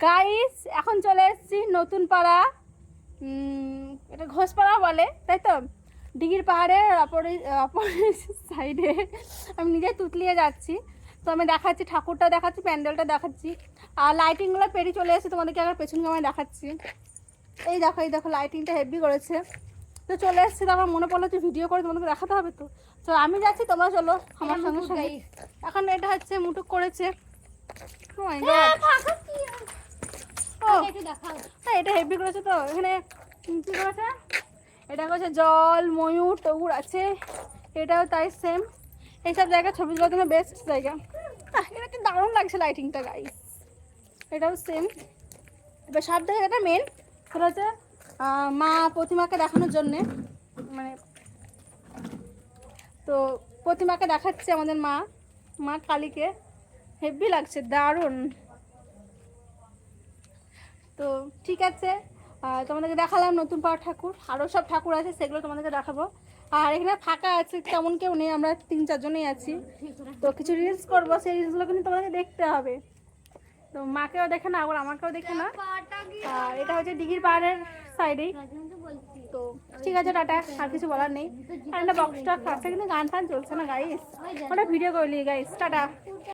Guys এখন চলে এসেছি নতুন পাড়া, এটা ঘোষপাড়া বলে তাই তো। দিঘির পাহাড়ের অপর সাইডে আমি নিজে তুতলিয়ে যাচ্ছি। তো আমি দেখাচ্ছি, ঠাকুরটা দেখাচ্ছি, প্যান্ডেলটা দেখাচ্ছি, আর লাইটিংগুলো পেরিয়ে চলে এসেছি। তোমাদেরকে আবার পেছন ক্যামেরা দেখাচ্ছি। এই দেখো লাইটিংটা হেভি করেছে। তো চলে এসেছি, তো আমার মনে পড়লো যে ভিডিও করে তোমাদেরকে দেখাতে হবে। তো আমি যাচ্ছি, তোমরা চলো আমার সঙ্গে সঙ্গে। এখন এটা হচ্ছে মুটুক করেছে। এটা হেভি করেছে। তো এখানে কি করেছে, এটা করেছে জল, ময়ূর টগুর আছে, এটাও তাই সেম। এইসব জায়গায় ছবি তোলার জন্য বেস্ট জায়গা। এটা কি দারুণ লাগছে লাইটিংটা গাইস। এটাও সেম। এবার সব জায়গাটা মেন সেটা হচ্ছে মা প্রতিমাকে দেখানোর জন্যে, মানে তো প্রতিমাকে দেখাচ্ছে আমাদের মা কালীকে। হেভি লাগছে, দারুণ। তো ঠিক আছে, তোমাদেরকে দেখালাম নতুন পাড়া ঠাকুর, আরও সব ঠাকুর আছে সেগুলো তোমাদেরকে দেখাবো। আর এখানে ফাঁকা আছে, তেমন কেউ নেই, আমরা 3-4 জনেই আছি। তো কিছু রিলস করবো, সেই রিলসগুলো কিন্তু তোমাদেরকে দেখতে হবে। তো মাকেও দেখে না, আবার আমাকেও দেখে না। আর এটা হচ্ছে দিঘির পাহাড়ের সাইডেই। তো ঠিক আছে, টাটা, আর কিছু বলার নেই। আর একটা বক্সটা ফাঁকটা কিন্তু গান ফান চলছে না গাইস, ওটা ভিডিও করলি গাইস, টাটা।